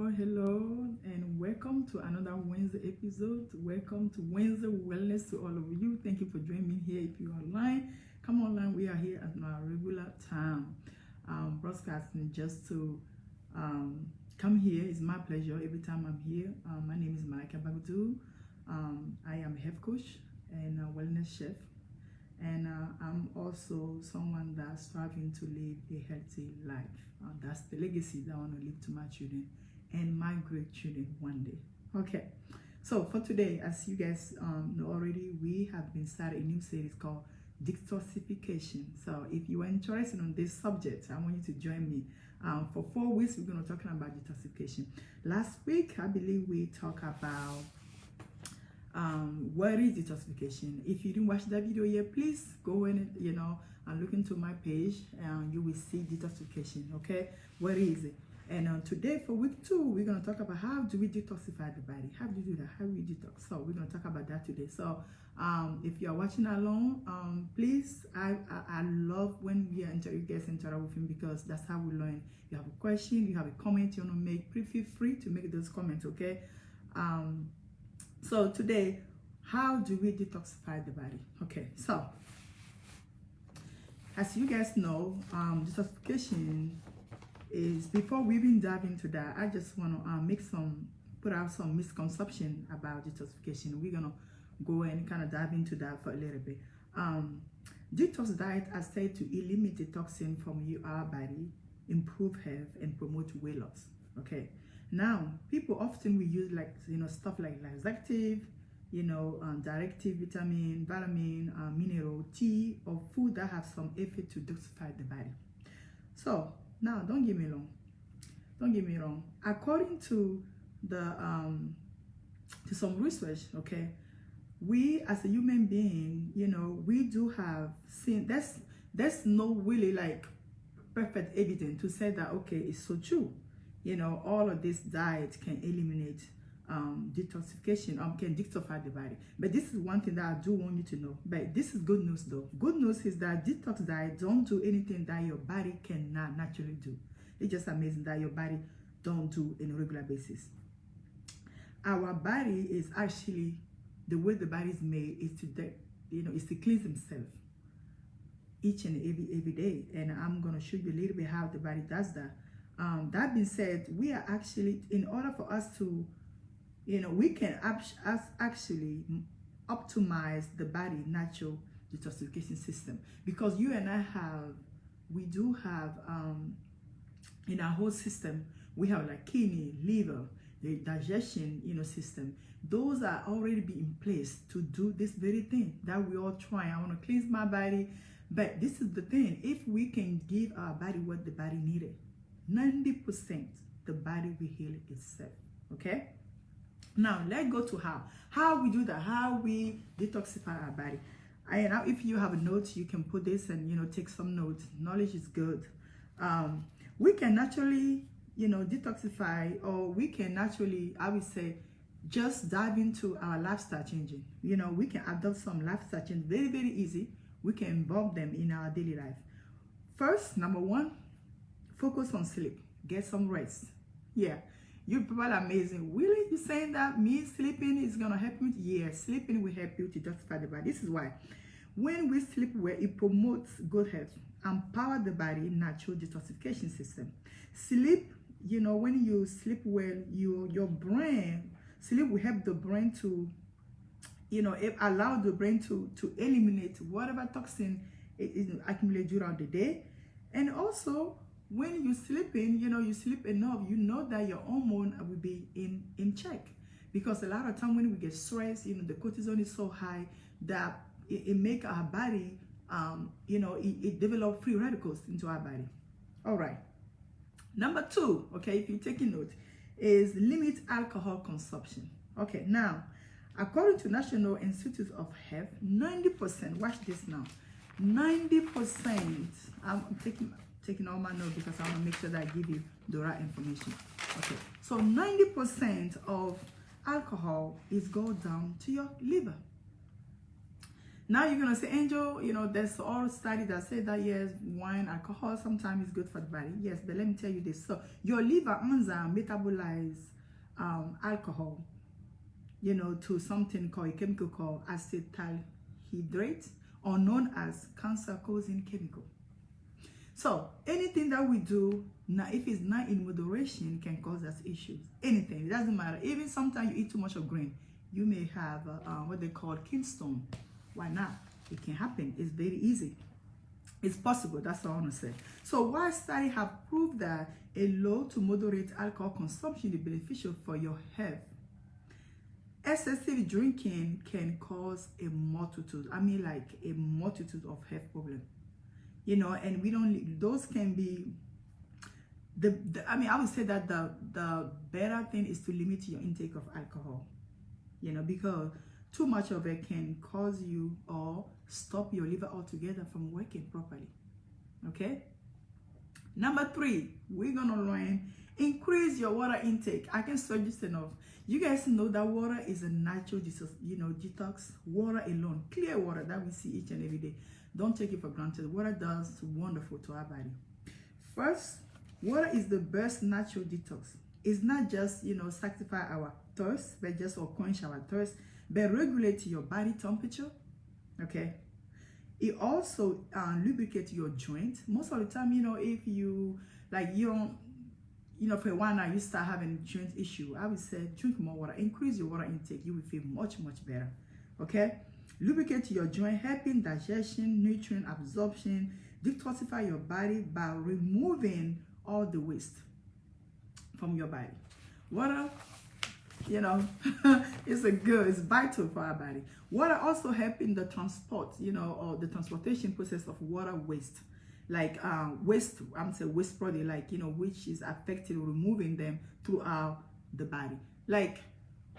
Hello, and welcome to another Wednesday episode. Welcome to Wednesday Wellness to all of you. Thank you for joining me here. If you're online, come online. We are here at our regular time, broadcasting just to come here. It's my pleasure every time I'm here. My name is Malika Bagudu. I am a health coach and a wellness chef, and I'm also someone that's striving to live a healthy life. That's the legacy that I want to leave to my children and my great children one day. Okay, so for today, as you guys know already, we have been starting a new series called detoxification. So if you are interested in this subject, I want you to join me. For 4 weeks, we're going to talking about detoxification. Last week, I believe we talked about what is detoxification. If you didn't watch that video yet, please go in and look into my page, and you will see detoxification. Okay, what is it? And today for week 2, we're going to talk about how do we detoxify the body. How do you do that? How do we detox? So we're going to talk about that today. So if you're watching along, please, I love when we you guys interact with me, because that's how we learn. You have a question, you have a comment you want to make, please feel free to make those comments. Okay. So today, how do we detoxify the body? Okay, so as you guys know, detoxification is, before we even dive into that, I just want to put out some misconception about detoxification. We're gonna go and kind of dive into that for a little bit. Detox diet are said to eliminate the toxin from our body, improve health, and promote weight loss. Okay. Now, people often will use stuff like laxative, directive vitamin, mineral, tea, or food that have some effort to detoxify the body. So now, don't get me wrong. According to the to some research, okay, we as a human being, we do have seen. There's no really like perfect evidence to say that okay, it's so true. All of this diet can eliminate detoxification, can detoxify the body. But this is one thing that I do want you to know. But this is good news though. Good news is that detox diet don't do anything that your body cannot naturally do. It's just amazing that your body don't do on a regular basis. Our body is actually, the way the body is made is to cleanse itself each and every day. And I'm gonna show you a little bit how the body does that. That being said, we are actually, in order for us to, we can actually optimize the body natural detoxification system, because you and I we do have in our whole system, we have like kidney, liver, the digestion, system. Those are already be in place to do this very thing that we all try. I want to cleanse my body, but this is the thing: if we can give our body what the body needed, 90% the body will heal itself. Okay. Now let's go to how we do that, how we detoxify our body. And now, if you have a note, you can put this and take some notes. Knowledge is good. We can naturally detoxify, or we can naturally, I would say, just dive into our lifestyle changing. We can adopt some lifestyle change very, very easy. We can involve them in our daily life. First, number 1, focus on sleep. Get some rest. Yeah, you people are amazing. Really, you saying that me sleeping is gonna help me? Yeah, sleeping will help you to detoxify the body. This is why, when we sleep well, it promotes good health, empower the body natural detoxification system. Sleep, when you sleep well, your brain, sleep will help the brain to, allow the brain to eliminate whatever toxin is accumulated throughout the day. And also, when you're sleeping, you sleep enough, that your hormone will be in check. Because a lot of time when we get stressed, the cortisol is so high that it make our body, it develop free radicals into our body. All right. Number 2, okay, if you're taking note, is limit alcohol consumption. Okay, now, according to National Institute of Health, 90%, watch this now, 90%, I'm taking all my notes because I want to make sure that I give you the right information. Okay, so 90% of alcohol is go down to your liver. Now you're gonna say, Angel, there's all studies that say that yes, wine, alcohol sometimes is good for the body. Yes, but let me tell you this. So your liver enzyme metabolize alcohol, to something called a chemical called acetaldehyde, or known as cancer-causing chemical. So anything that we do now, if it's not in moderation, can cause us issues. Anything, it doesn't matter. Even sometimes you eat too much of grain, you may have what they call kingstone. Why not? It can happen. It's very easy. It's possible. That's all I want to say. So while studies have proved that a low to moderate alcohol consumption is beneficial for your health, excessive drinking can cause a multitude of health problems. And we don't. Those can be. I would say that the better thing is to limit your intake of alcohol. Because too much of it can cause you or stop your liver altogether from working properly. Okay? Number 3, we're gonna learn increase your water intake. I can stress this enough. You guys know that water is a natural detox. Water alone, clear water that we see each and every day. Don't take it for granted. Water does wonderful to our body. First, water is the best natural detox. It's not just satisfy our thirst, but just or quench our thirst, but regulate your body temperature. Okay. It also lubricates your joint. Most of the time, if you for a while now you start having joint issue, I would say drink more water, increase your water intake. You will feel much better. Okay. Lubricate your joint, helping digestion, nutrient absorption, detoxify your body by removing all the waste from your body. Water, it's vital for our body. Water also helping the transport, or the transportation process of water waste. Like waste product, which is affected, removing them throughout the body. Like,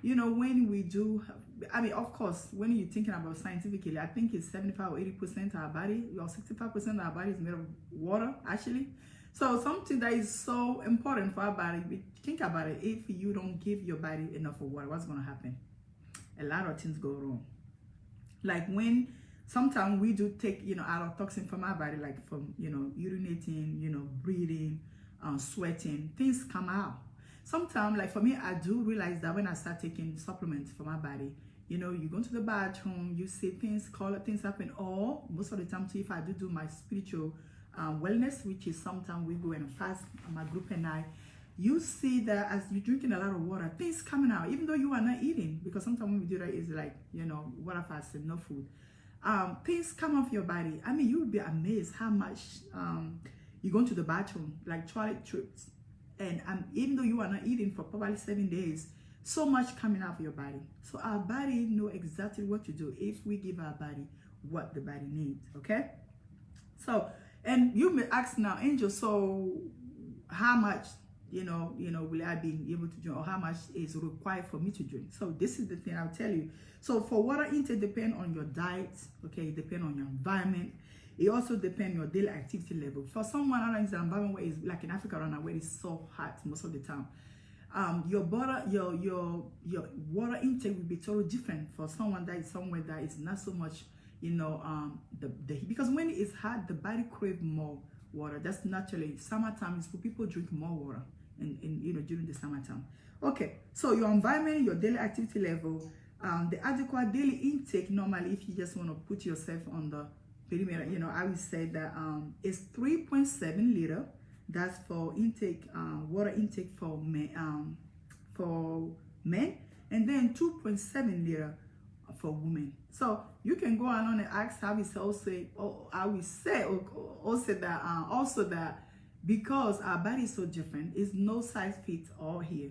when we do, of course, when you're thinking about scientifically, I think it's 75 or 80% of our body, or 65% of our body is made of water, actually. So something that is so important for our body, think about it. If you don't give your body enough of water, what's going to happen? A lot of things go wrong. Like when sometimes we do take, our toxin from our body, like from, urinating, breathing, sweating, things come out. Sometimes, like for me, I do realize that when I start taking supplements for my body, you go to the bathroom, you see things, color things happen. Or most of the time too, if I do my spiritual wellness, which is sometimes we go and fast, my group and I, you see that as you're drinking a lot of water, things coming out, even though you are not eating, because sometimes when we do that, it's like, water fasting, no food. Things come off your body. You would be amazed how much you go to the bathroom, like toilet trips. And even though you are not eating for probably 7 days, so much coming out of your body. So our body know exactly what to do if we give our body what the body needs. Okay? So, and you may ask now, Angel, so how much, will I be able to drink, or how much is required for me to drink? So this is the thing I'll tell you. So for water intake, depend on your diet, okay? Depend on your environment. It also depends on your daily activity level. For someone around the environment where it's like in Africa right now, where it's so hot most of the time, your water intake will be totally different for someone that is somewhere that is not so much, because when it's hot, the body craves more water. That's naturally summertime is for people drink more water, and during the summertime. Okay, so your environment, your daily activity level, the adequate daily intake. Normally, if you just want to put yourself on the perimeter, I would say that it's 3.7 liter. That's for intake, water intake for men, and then 2.7 liter for women. So you can go on and ask how we say also that because our body is so different, it's no size fits all here.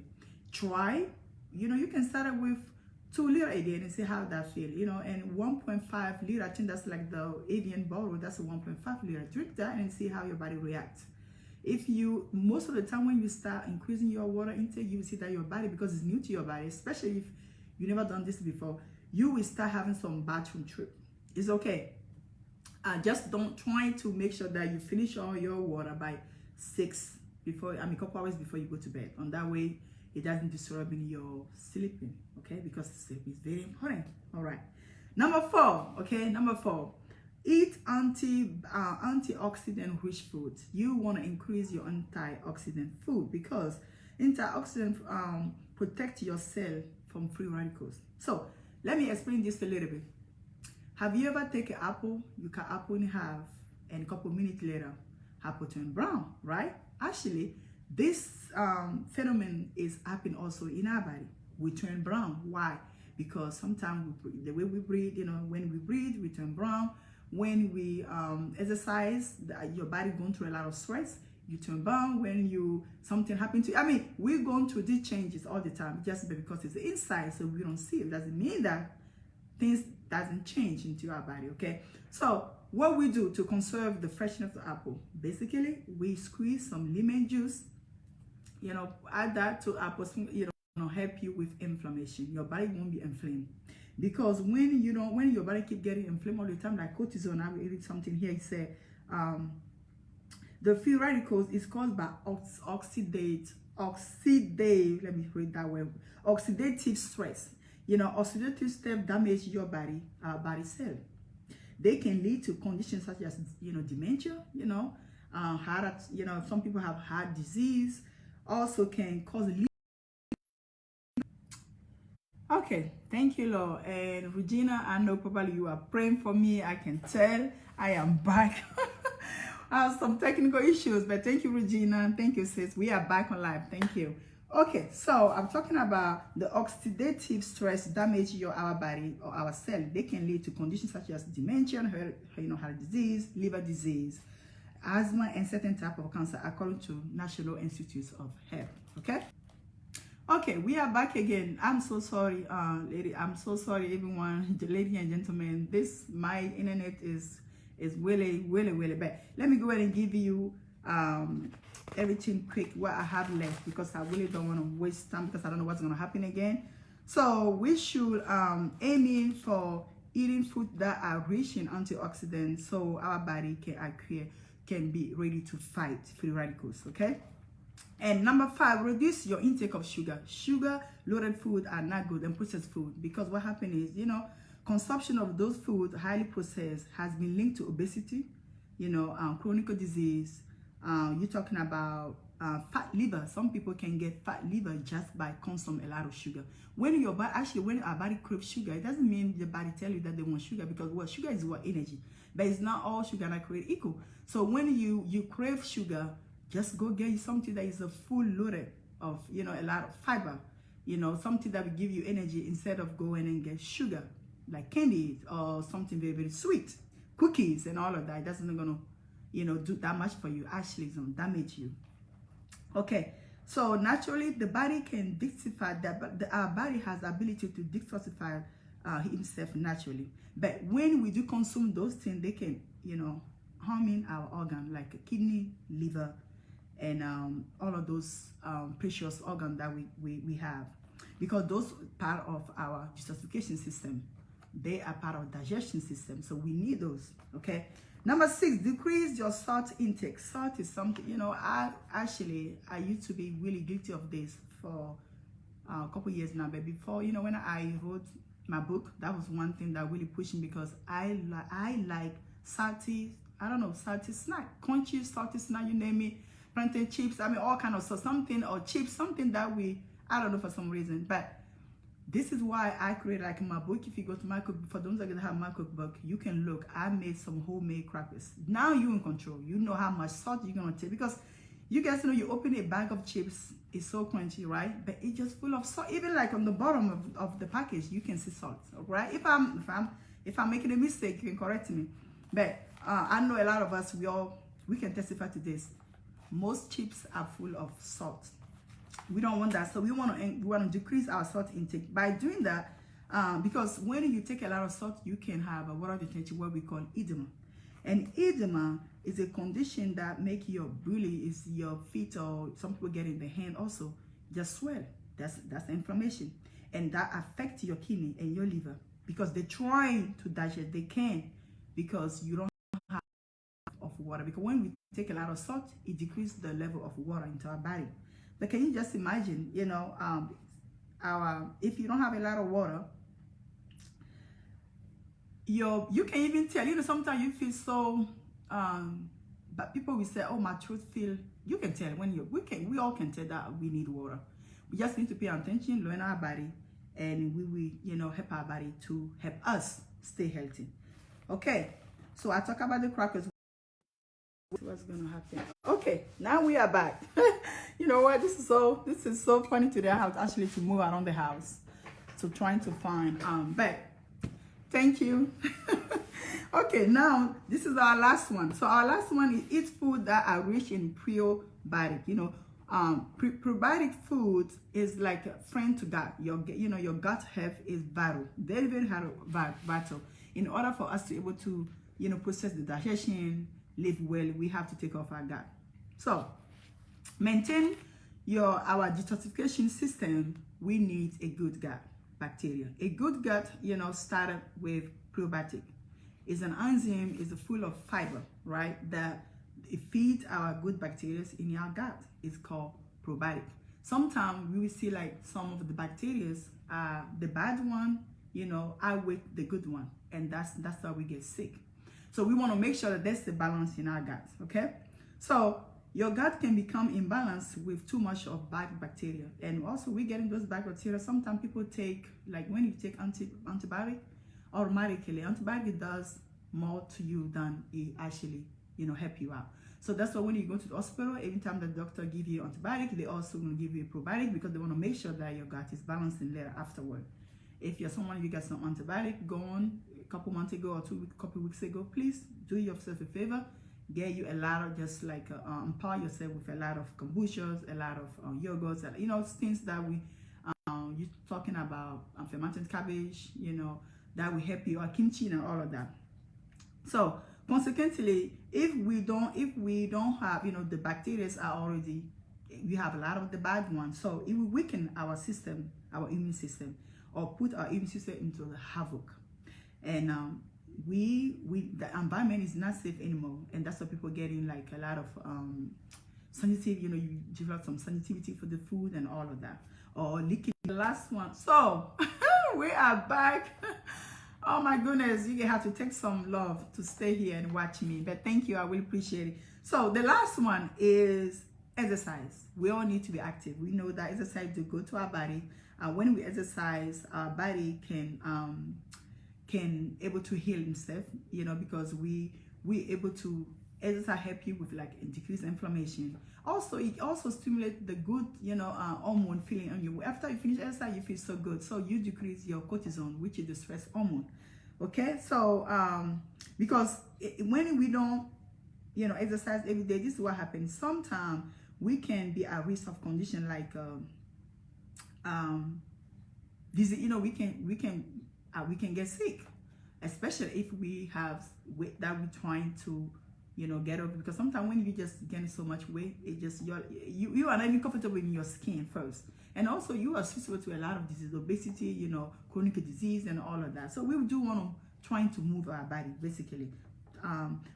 Try, you can start it with 2 liter a day and see how that feel, and 1.5 liter, I think that's like the avian bottle, that's a 1.5 liter. Drink that and see how your body reacts. If you, most of the time when you start increasing your water intake, you will see that your body, because it's new to your body, especially if you never done this before, you will start having some bathroom trip. It's okay. Just don't try to make sure that you finish all your water by 6 before, a couple hours before you go to bed. On that way, it doesn't disturb your sleeping, okay? Because sleep is very important. All right. Number 4, okay, number 4, eat antioxidant rich foods. You want to increase your antioxidant food because antioxidant protect your cell from free radicals. So let me explain this a little bit. Have you ever taken an apple? You cut apple in half, and a couple minutes later, apple turn brown, right? Actually, this phenomenon is happening also in our body. We turn brown. Why? Because sometimes the way we breathe, when we breathe, we turn brown. When we exercise, your body going through a lot of stress, you turn brown. When something happened to you, I mean, we're going through these changes all the time, just because it's inside, so we don't see it. Doesn't mean that things doesn't change into our body, okay? So what we do to conserve the freshness of the apple, basically, we squeeze some lemon juice, add that to apple, help you with inflammation. Your body won't be inflamed. Because when your body keep getting inflamed all the time, like cortisol, I will read something here, it said, the free radicals is caused by oxidative, let me read that word, oxidative stress. Oxidative stress damage your body cell. They can lead to conditions such as, dementia, heart, some people have heart disease, also can cause. Okay, thank you, Lord. And Regina, I know probably you are praying for me. I can tell I am back. I have some technical issues, but thank you, Regina. Thank you, sis. We are back on live. Thank you. Okay, so I'm talking about the oxidative stress damage our body or our cell. They can lead to conditions such as dementia, heart disease, liver disease, asthma, and certain type of cancer, according to National Institutes of Health. Okay. Okay, we are back again. I'm so sorry, lady. I'm so sorry, everyone, ladies and gentlemen. My internet is really, really, really bad. Let me go ahead and give you everything quick what I have left, because I really don't want to waste time, because I don't know what's going to happen again. So we should aim in for eating food that are rich in antioxidants, so our body can be ready to fight free radicals. Okay. And number 5, reduce your intake of sugar. Sugar-loaded food are not good, and processed food, because what happens is, consumption of those foods, highly processed, has been linked to obesity, chronic disease. You're talking about fat liver. Some people can get fat liver just by consuming a lot of sugar. When our body craves sugar, it doesn't mean the body tell you that they want sugar, because sugar is energy, but it's not all sugar that create equal. So when you crave sugar, just go get you something that is a full loaded of, a lot of fiber, something that will give you energy, instead of going and get sugar, like candy or something very, very sweet, cookies and all of that. It doesn't gonna, do that much for you. Actually, it's gonna damage you. Okay, so naturally, the body can detoxify that, but our body has the ability to detoxify himself naturally. But when we do consume those things, they can, harming our organ, like a kidney, liver, and all of those precious organs that we have, because those part of our detoxification system. They are part of digestion system, so we need those. Okay. Number 6, decrease your salt intake. Salt is something, I used to be really guilty of this for a couple years now, but before, when I wrote my book, that was one thing that really pushed me, because I like salty, salty snack, crunchy, salty snack, you name it, plantain chips, all kind of stuff, something that I don't know, for some reason. But this is why I created, like, my book. If you go to my cookbook, for those that have my cookbook, you can look. I made some homemade crackers. Now you're in control. You know how much salt you're gonna take, because you guys know, you open a bag of chips, it's so crunchy, right? But it's just full of salt. Even like on the bottom of the package, you can see salt, right? If I'm making a mistake, you can correct me. But I know a lot of us, we can testify to this. Most chips are full of salt. We don't want that, so we want to decrease our salt intake by doing that, because when you take a lot of salt, you can have a water retention, what we call edema. And edema is a condition that make your your feet, or some people get in the hand also, just swell. That's inflammation, and that affects your kidney and your liver, because they're trying to digest, they can, because you don't have of water. Because when we take a lot of salt, it decreases the level of water into our body. But can you just imagine, if you don't have a lot of water, you can even tell, sometimes you feel so but people will say, oh, my throat feel, you can tell when we all can tell that we need water. We just need to pay attention, learn our body, and we will, help our body to help us stay healthy. Okay, so I talk about the crackers. What's gonna happen? Okay, now we are back. You know what? This is so funny today. I have actually to move around the house, so trying to find but thank you. Okay, now this is our last one. So our last one is eat food that are rich in probiotic. Probiotic food is like a friend to gut. Your gut health is vital, very very vital. In order for us to be able to process the digestion, live well, we have to take off our gut. So maintain our detoxification system. We need a good gut bacteria. A good gut, started with probiotic. Is an enzyme, is full of fiber, right? That it feeds our good bacteria in our gut. It's called probiotic. Sometimes we will see like some of the bacteria, the bad one, outweigh the good one, and that's how we get sick. So we want to make sure that there's the balance in our gut. Okay, so your gut can become imbalanced with too much of bad bacteria, and also we getting those bad bacteria. Sometimes people take, like when you take antibiotic, automatically antibiotic does more to you than it actually help you out. So that's why when you go to the hospital, every time the doctor give you antibiotic, they also going to give you a probiotic, because they want to make sure that your gut is balanced in there afterward. If you're someone, you got some antibiotic going a couple months ago or couple weeks ago, please do yourself a favor, get you a lot of, just like empower yourself with a lot of kombuchas, a lot of yogurts, things that we you're talking about, fermented cabbage, that will help you, or kimchi and all of that. So consequently, if we don't have, the bacteria are already, we have a lot of the bad ones, so it will weaken our system, our immune system, or put our immune system into the havoc. And the environment is not safe anymore, and that's why people getting like a lot of sensitive, you develop some sensitivity for the food and all of that, or leaking. The last one. So we are back. Oh my goodness, you have to take some love to stay here and watch me, but thank you, I will appreciate it. So the last one is exercise. We all need to be active. We know that exercise to go to our body. When we exercise, our body can able to heal himself, because we able to exercise help you with like decrease inflammation. Also, it also stimulates the good, hormone feeling on you. After you finish exercise, you feel so good. So you decrease your cortisol, which is the stress hormone. Okay, so because when we don't, exercise every day, this is what happens. Sometimes we can be at risk of condition like disease. We can get sick, especially if we have weight that we're trying to get over, because sometimes when you just gain so much weight, it just you are not even comfortable in your skin first, and also you are susceptible to a lot of disease, obesity, chronic disease and all of that. So we do want to trying to move our body, basically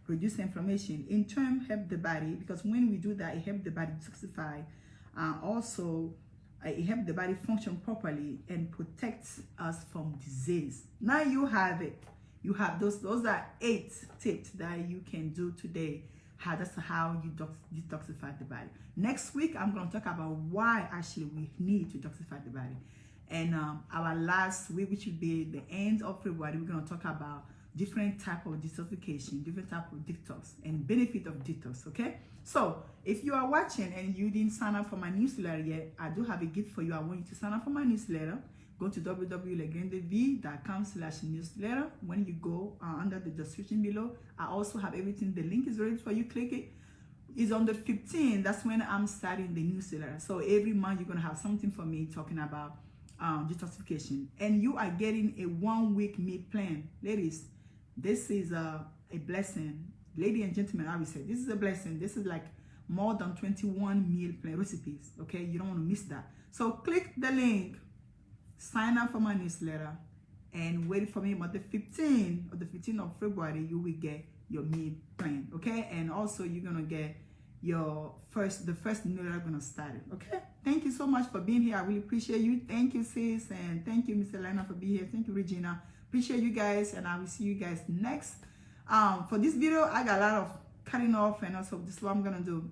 reduce inflammation, in turn help the body, because when we do that, it helps the body detoxify, also it helps the body function properly and protects us from disease. Now you have it. You have those are 8 tips that you can do today. That's how you detoxify the body. Next week, I'm going to talk about why actually we need to detoxify the body. And our last week, which will be the end of February, we're going to talk about different type of detoxification, different type of detox, and benefit of detox. Okay, so if you are watching and you didn't sign up for my newsletter yet, I do have a gift for you. I want you to sign up for my newsletter. Go to www.legrendev.com/newsletter. When you go under the description below, I also have everything. The link is ready for you. Click it. It's on the 15th. That's when I'm starting the newsletter. So every month you're gonna have something for me talking about detoxification, and you are getting a 1-week meal plan, ladies. This is a blessing, ladies and gentlemen. I will say this is a blessing. This is like more than 21 meal plan recipes. Okay, you don't want to miss that. So click the link. Sign up for my newsletter and wait for me. But the 15th of February, you will get your meal plan, okay? And also you're gonna get the first newsletter gonna start it, okay? Thank you so much for being here. I really appreciate you. Thank you, sis, and thank you, Mr. Lena, for being here. Thank you, Regina, Appreciate you guys, and I will see you guys next. For this video, I got a lot of cutting off, and also this is what I'm gonna do.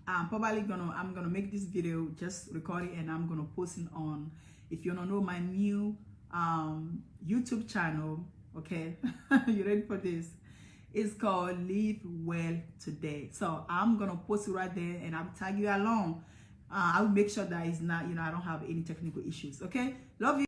I'm gonna make this video, just record it, and I'm gonna post it on, if you wanna know, my new YouTube channel. Okay, you ready for this? It's called Live Well Today. So I'm gonna post it right there, and I'll tag you along. I'll make sure that it's not, I don't have any technical issues. Okay, love you.